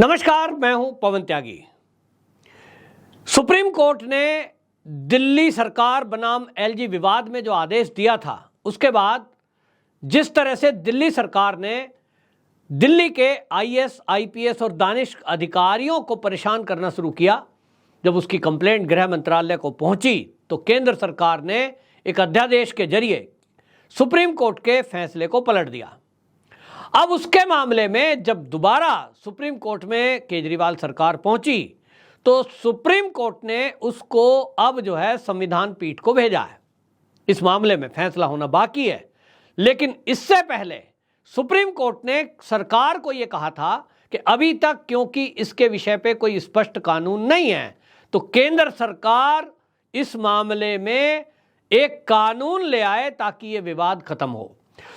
नमस्कार, मैं हूं पवन त्यागी। सुप्रीम कोर्ट ने दिल्ली सरकार बनाम एलजी विवाद में जो आदेश दिया था, उसके बाद जिस तरह से दिल्ली सरकार ने दिल्ली के आईएएस, आईपीएस और दानिश अधिकारियों को परेशान करना शुरू किया, जब उसकी कंप्लेंट गृह मंत्रालय को पहुंची तो केंद्र सरकार ने एक अध्यादेश के जरिए सुप्रीम कोर्ट के फैसले को पलट दिया। अब उसके मामले में जब दोबारा सुप्रीम कोर्ट में केजरीवाल सरकार पहुंची तो सुप्रीम कोर्ट ने उसको अब जो है संविधान पीठ को भेजा है। इस मामले में फैसला होना बाकी है, लेकिन इससे पहले सुप्रीम कोर्ट ने सरकार को यह कहा था कि अभी तक क्योंकि इसके विषय पे कोई स्पष्ट कानून नहीं है, तो केंद्र सरकार इस मामले में एक कानून ले आए ताकि ये विवाद खत्म हो।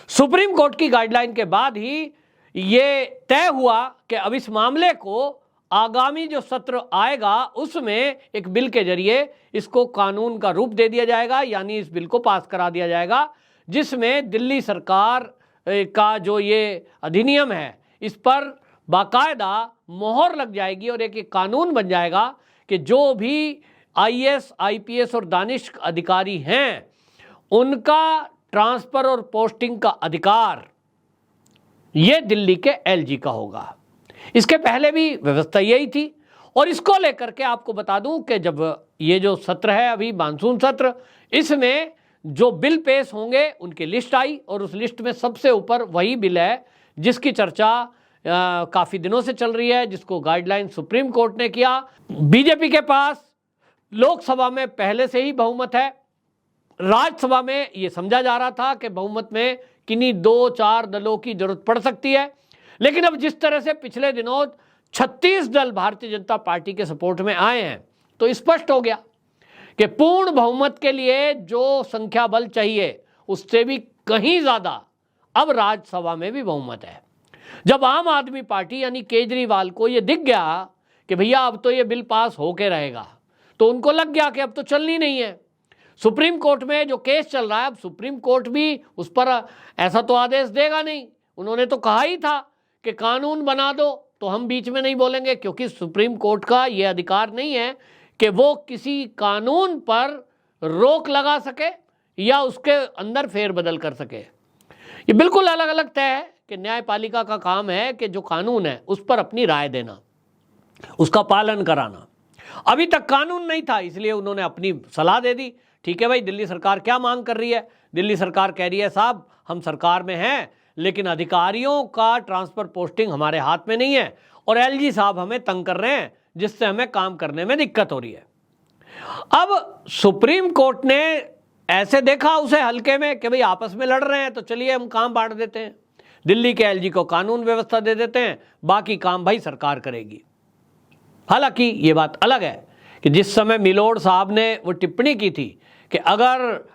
सुप्रीम कोर्ट की गाइडलाइन के बाद ही ये तय हुआ कि अब इस मामले को आगामी जो सत्र आएगा उसमें एक बिल के जरिए इसको कानून का रूप दे दिया जाएगा, यानी इस बिल को पास करा दिया जाएगा, जिसमें दिल्ली सरकार का जो ये अधिनियम है इस पर बाकायदा मोहर लग जाएगी और एक कानून बन जाएगा कि जो भी आईएएस, आईपीएस और दानिश अधिकारी हैं उनका ट्रांसफर और पोस्टिंग का अधिकार ये दिल्ली के एलजी का होगा। इसके पहले भी व्यवस्था यही थी और इसको लेकर के आपको बता दूं कि जब ये जो सत्र है अभी मानसून सत्र, इसमें जो बिल पेश होंगे उनकी लिस्ट आई और उस लिस्ट में सबसे ऊपर वही बिल है जिसकी चर्चा काफ़ी दिनों से चल रही है, जिसको गाइडलाइन सुप्रीम कोर्ट ने किया। बीजेपी के पास लोकसभा में पहले से ही बहुमत है, राज्यसभा में यह समझा जा रहा था कि बहुमत में किन्हीं 2-4 दलों की जरूरत पड़ सकती है, लेकिन अब जिस तरह से पिछले दिनों 36 दल भारतीय जनता पार्टी के सपोर्ट में आए हैं तो स्पष्ट हो गया कि पूर्ण बहुमत के लिए जो संख्या बल चाहिए उससे भी कहीं ज्यादा अब राज्यसभा में भी बहुमत है। जब आम आदमी पार्टी यानी केजरीवाल को यह दिख गया कि भैया अब तो यह बिल पास होके रहेगा, तो उनको लग गया कि अब तो चलनी नहीं है। सुप्रीम कोर्ट में जो केस चल रहा है, अब सुप्रीम कोर्ट भी उस पर ऐसा तो आदेश देगा नहीं। उन्होंने तो कहा ही था कि कानून बना दो, तो हम बीच में नहीं बोलेंगे, क्योंकि सुप्रीम कोर्ट का यह अधिकार नहीं है कि वो किसी कानून पर रोक लगा सके या उसके अंदर फेरबदल कर सके। ये बिल्कुल अलग अलग तय है कि न्यायपालिका का काम है कि जो कानून है उस पर अपनी राय देना, उसका पालन कराना। अभी तक कानून नहीं था, इसलिए उन्होंने अपनी सलाह दे दी। ठीक है भाई, दिल्ली सरकार क्या मांग कर रही है? दिल्ली सरकार कह रही है साहब हम सरकार में हैं, लेकिन अधिकारियों का ट्रांसफर पोस्टिंग हमारे हाथ में नहीं है और एलजी साहब हमें तंग कर रहे हैं, जिससे हमें काम करने में दिक्कत हो रही है। अब सुप्रीम कोर्ट ने ऐसे देखा उसे हल्के में कि भाई आपस में लड़ रहे हैं, तो चलिए हम काम बांट देते हैं, दिल्ली के एलजी को कानून व्यवस्था दे देते हैं, बाकी काम भाई सरकार करेगी। हालांकि ये बात अलग है कि जिस समय मिलोड साहब ने वो टिप्पणी की थी कि अगर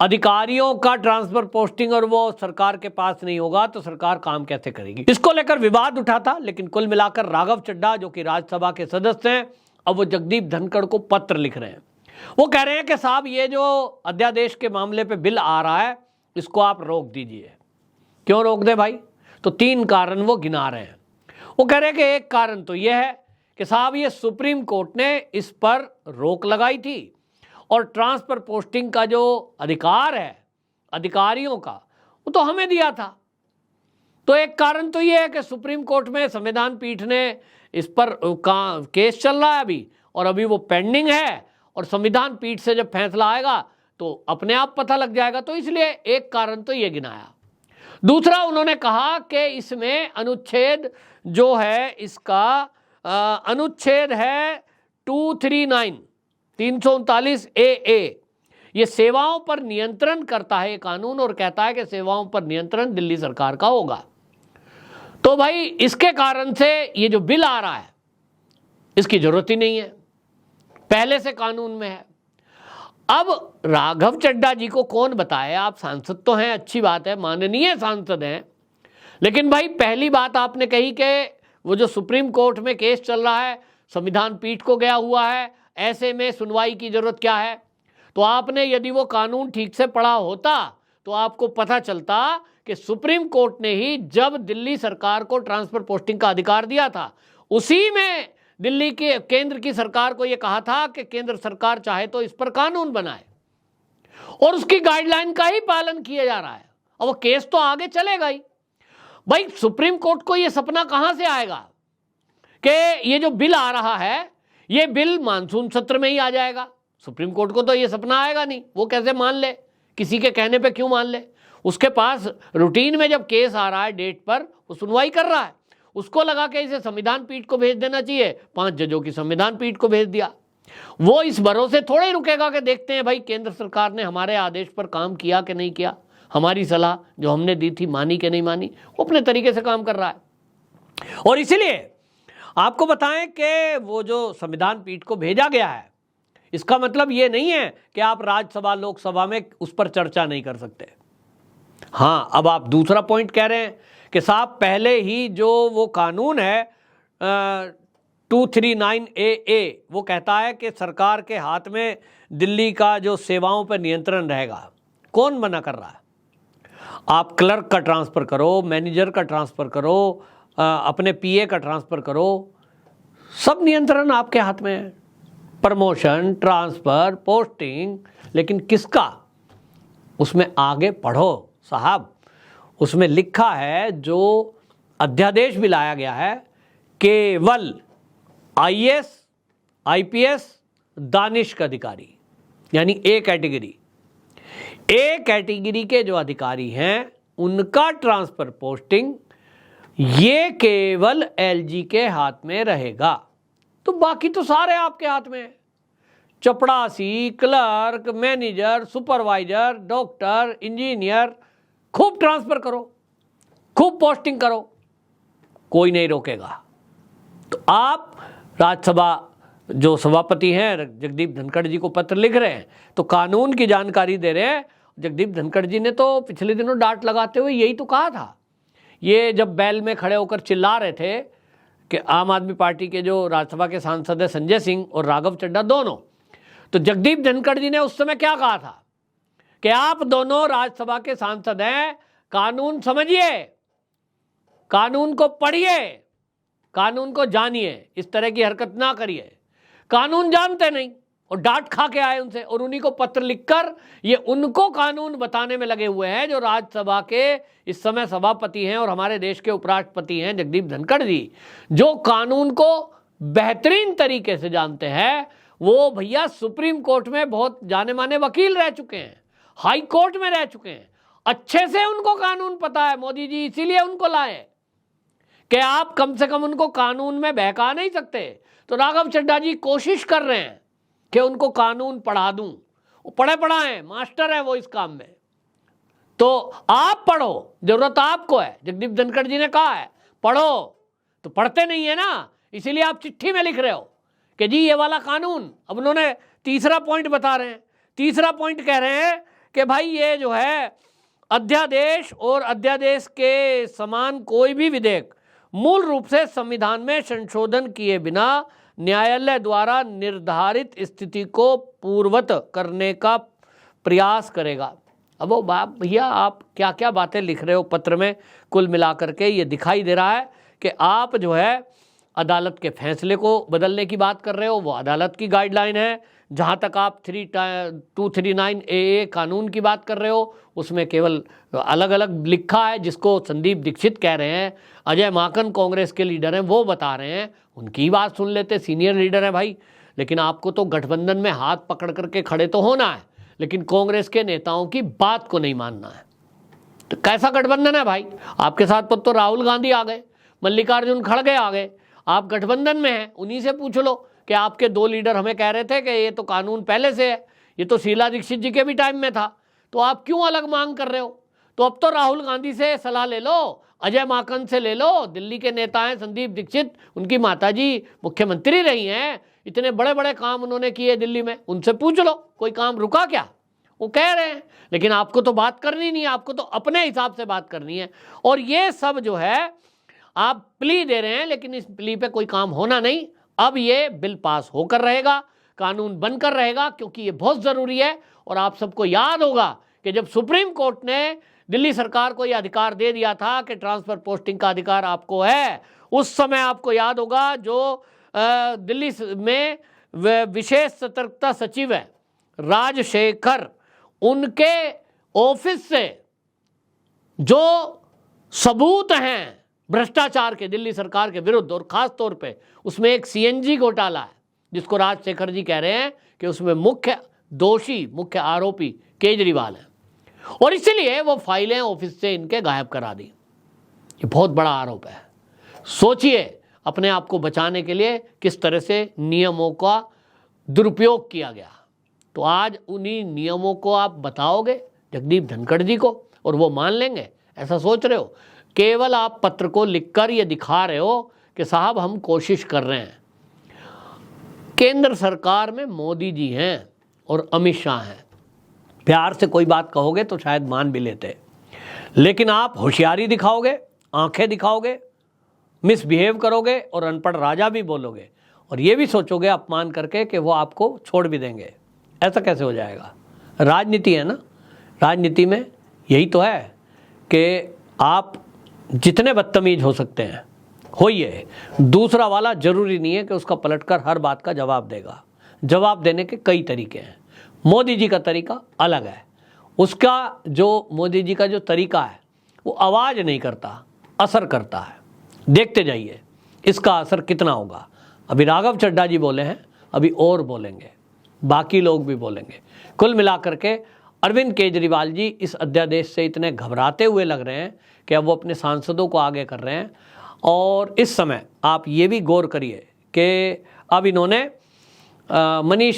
अधिकारियों का ट्रांसफर पोस्टिंग और वो सरकार के पास नहीं होगा तो सरकार काम कैसे करेगी, इसको लेकर विवाद उठा था। लेकिन कुल मिलाकर राघव चड्ढा जो कि राज्यसभा के सदस्य हैं, अब वो जगदीप धनखड़ को पत्र लिख रहे हैं। वो कह रहे हैं कि साहब ये जो अध्यादेश के मामले पे बिल आ रहा है इसको आप रोक दीजिए। क्यों रोक दें भाई? तो 3 कारण वो गिना रहे हैं। वो कह रहे हैं कि एक कारण तो ये है कि साहब ये सुप्रीम कोर्ट ने इस पर रोक लगाई थी और ट्रांसफर पोस्टिंग का जो अधिकार है अधिकारियों का वो तो हमें दिया था। तो एक कारण तो ये है कि सुप्रीम कोर्ट में संविधान पीठ ने इस पर केस चल रहा है अभी, और अभी वो पेंडिंग है और संविधान पीठ से जब फैसला आएगा तो अपने आप पता लग जाएगा। तो इसलिए एक कारण तो ये गिनाया। दूसरा उन्होंने कहा कि इसमें अनुच्छेद जो है इसका अनुच्छेद है 339 ए, ये सेवाओं पर नियंत्रण करता है कानून और कहता है कि सेवाओं पर नियंत्रण दिल्ली सरकार का होगा। तो भाई इसके कारण से ये जो बिल आ रहा है इसकी जरूरत ही नहीं है, पहले से कानून में है। अब राघव चड्ढा जी को कौन बताए, आप सांसद तो हैं, अच्छी बात है, माननीय सांसद हैं, लेकिन भाई पहली बात आपने कही कि वो जो सुप्रीम कोर्ट में केस चल रहा है संविधान पीठ को गया हुआ है, ऐसे में सुनवाई की जरूरत क्या है? तो आपने यदि वो कानून ठीक से पढ़ा होता तो आपको पता चलता कि सुप्रीम कोर्ट ने ही जब दिल्ली सरकार को ट्रांसफर पोस्टिंग का अधिकार दिया था उसी में दिल्ली के केंद्र की सरकार को यह कहा था कि केंद्र सरकार चाहे तो इस पर कानून बनाए, और उसकी गाइडलाइन का ही पालन किया जा रहा है। और वो केस तो आगे चलेगा ही। भाई सुप्रीम कोर्ट को यह सपना कहां से आएगा कि ये जो बिल आ रहा है ये बिल मानसून सत्र में ही आ जाएगा। सुप्रीम कोर्ट को तो ये सपना आएगा नहीं, वो कैसे मान ले, किसी के कहने पे क्यों मान ले। उसके पास रूटीन में जब केस आ रहा है डेट पर, वो सुनवाई कर रहा है, उसको लगा कि इसे संविधान पीठ को भेज देना चाहिए, 5 जजों की संविधान पीठ को भेज दिया। वो इस भरोसे थोड़े ही रुकेगा कि देखते हैं भाई केंद्र सरकार ने हमारे आदेश पर काम किया कि नहीं किया, हमारी सलाह जो हमने दी थी मानी कि नहीं मानी। वो अपने तरीके से काम कर रहा है। और इसीलिए आपको बताएं कि वो जो संविधान पीठ को भेजा गया है, इसका मतलब ये नहीं है कि आप राज्यसभा लोकसभा में उस पर चर्चा नहीं कर सकते। हाँ, अब आप दूसरा पॉइंट कह रहे हैं कि साहब पहले ही जो वो कानून है 239AA, वो कहता है कि सरकार के हाथ में दिल्ली का जो सेवाओं पर नियंत्रण रहेगा। कौन मना कर रहा है? आप क्लर्क का ट्रांसफ़र करो, मैनेजर का ट्रांसफ़र करो, अपने पीए का ट्रांसफ़र करो, सब नियंत्रण आपके हाथ में है। प्रमोशन, ट्रांसफ़र, पोस्टिंग, लेकिन किसका? उसमें आगे पढ़ो साहब, उसमें लिखा है, जो अध्यादेश भी लाया गया है, केवल आईएएस, आईपीएस, दानिश अधिकारी, यानी ए कैटेगरी के जो अधिकारी हैं उनका ट्रांसफर पोस्टिंग ये केवल एलजी के हाथ में रहेगा। तो बाकी तो सारे आपके हाथ में है। चपड़ासी, clerk, manager, supervisor, doctor, engineer, खूब ट्रांसफर करो, खूब पोस्टिंग करो, कोई नहीं रोकेगा। तो आप राज्यसभा जो सभापति हैं जगदीप धनखड़ जी को पत्र लिख रहे हैं, तो कानून की जानकारी दे रहे हैं। जगदीप धनखड़ जी ने तो पिछले दिनों डांट लगाते हुए यही तो कहा था। ये जब बैल में खड़े होकर चिल्ला रहे थे कि आम आदमी पार्टी के जो राज्यसभा के सांसद हैं संजय सिंह और राघव चड्ढा दोनों, तो जगदीप धनखड़ जी ने उस समय क्या कहा था कि आप दोनों राज्यसभा के सांसद हैं, कानून समझिए, कानून को पढ़िए, कानून को जानिए, इस तरह की हरकत ना करिए। कानून जानते नहीं और डांट खा के आए उनसे, और उन्हीं को पत्र लिखकर ये उनको कानून बताने में लगे हुए हैं जो राज्यसभा के इस समय सभापति हैं और हमारे देश के उपराष्ट्रपति हैं जगदीप धनखड़ जी, जो कानून को बेहतरीन तरीके से जानते हैं। वो भैया सुप्रीम कोर्ट में बहुत जाने माने वकील रह चुके हैं, हाई कोर्ट में रह चुके हैं, अच्छे से उनको कानून पता है। मोदी जी इसीलिए उनको लाए कि आप कम से कम उनको कानून में बहका नहीं सकते। तो राघव चड्ढा जी कोशिश कर रहे हैं कि उनको कानून पढ़ा दूं। वो पढ़े पढ़ाए मास्टर है वो इस काम में। तो आप पढ़ो, जरूरत आपको है। जगदीप धनखड़ जी ने कहा है पढ़ो, तो पढ़ते नहीं है ना, इसीलिए आप चिट्ठी में लिख रहे हो कि जी ये वाला कानून। अब उन्होंने तीसरा पॉइंट बता रहे हैं। तीसरा पॉइंट कह रहे हैं कि भाई ये जो है अध्यादेश और अध्यादेश के समान कोई भी विधेयक मूल रूप से संविधान में संशोधन किए बिना न्यायालय द्वारा निर्धारित स्थिति को पूर्ववत करने का प्रयास करेगा। अब वो बाप भैया आप क्या क्या बातें लिख रहे हो पत्र में, कुल मिलाकर के ये दिखाई दे रहा है कि आप जो है अदालत के फैसले को बदलने की बात कर रहे हो। वो अदालत की गाइडलाइन है। जहाँ तक आप 239AA कानून की बात कर रहे हो, उसमें केवल अलग अलग लिखा है, जिसको संदीप दीक्षित कह रहे हैं, अजय माकन कांग्रेस के लीडर हैं, वो बता रहे हैं, उनकी बात सुन लेते, सीनियर लीडर है भाई। लेकिन आपको तो गठबंधन में हाथ पकड़ करके खड़े तो होना है, लेकिन कांग्रेस के नेताओं की बात को नहीं मानना है। तो कैसा गठबंधन है भाई? आपके साथ तो राहुल गांधी आ गए, मल्लिकार्जुन खड़गे आ गए, आप गठबंधन में हैं। उन्हीं से पूछ लो कि आपके 2 लीडर हमें कह रहे थे कि ये तो कानून पहले से है, ये तो शीला दीक्षित जी के भी टाइम में था, तो आप क्यों अलग मांग कर रहे हो? तो अब तो राहुल गांधी से सलाह ले लो, अजय माकन से ले लो, दिल्ली के नेता हैं संदीप दीक्षित, उनकी माताजी मुख्यमंत्री रही हैं, इतने बड़े बड़े काम उन्होंने किए दिल्ली में, उनसे पूछ लो कोई काम रुका क्या? वो कह रहे हैं। लेकिन आपको तो बात करनी नहीं है, आपको तो अपने हिसाब से बात करनी है। और ये सब जो है आप प्ली दे रहे हैं, लेकिन इस प्ली पे कोई काम होना नहीं। अब ये बिल पास होकर रहेगा, कानून बनकर रहेगा, क्योंकि ये बहुत ज़रूरी है। और आप सबको याद होगा कि जब सुप्रीम कोर्ट ने दिल्ली सरकार को ये अधिकार दे दिया था कि ट्रांसफ़र पोस्टिंग का अधिकार आपको है, उस समय आपको याद होगा जो दिल्ली में विशेष सतर्कता सचिव है राजशेखर, उनके ऑफिस से जो सबूत हैं भ्रष्टाचार के दिल्ली सरकार के विरुद्ध, और खास तौर पे उसमें एक सीएनजी घोटाला है जिसको राजशेखर जी कह रहे हैं कि उसमें मुख्य दोषी, मुख्य आरोपी केजरीवाल है, और इसीलिए वो फाइलें ऑफिस से इनके गायब करा दी। ये बहुत बड़ा आरोप है। सोचिए अपने आप को बचाने के लिए किस तरह से नियमों का दुरुपयोग किया गया। तो आज उन्हीं नियमों को आप बताओगे जगदीप धनखड़ जी को और वो मान लेंगे, ऐसा सोच रहे हो? केवल आप पत्र को लिखकर ये दिखा रहे हो कि साहब हम कोशिश कर रहे हैं। केंद्र सरकार में मोदी जी हैं और अमित शाह हैं। प्यार से कोई बात कहोगे तो शायद मान भी लेते, लेकिन आप होशियारी दिखाओगे, आंखें दिखाओगे, मिसबिहेव करोगे और अनपढ़ राजा भी बोलोगे, और ये भी सोचोगे अपमान करके कि वो आपको छोड़ भी देंगे। ऐसा कैसे हो जाएगा? राजनीति है ना, राजनीति में यही तो है कि आप जितने बदतमीज हो सकते हैं होइए, दूसरा वाला जरूरी नहीं है कि उसका पलटकर हर बात का जवाब देगा। जवाब देने के कई तरीके हैं। मोदी जी का तरीका अलग है। उसका जो मोदी जी का जो तरीका है वो आवाज़ नहीं करता, असर करता है। देखते जाइए इसका असर कितना होगा। अभी राघव चड्ढा जी बोले हैं, अभी और बोलेंगे, बाकी लोग भी बोलेंगे। कुल मिलाकर के अरविंद केजरीवाल जी इस अध्यादेश से इतने घबराते हुए लग रहे हैं कि अब वो अपने सांसदों को आगे कर रहे हैं। और इस समय आप ये भी गौर करिए कि अब इन्होंने मनीष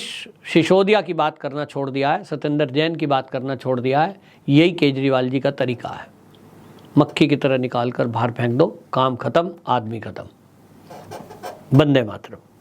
सिसोदिया की बात करना छोड़ दिया है, सत्येंद्र जैन की बात करना छोड़ दिया है। यही केजरीवाल जी का तरीका है। मक्खी की तरह निकाल कर बाहर फेंक दो, काम खत्म, आदमी खत्म। वंदे मातरम।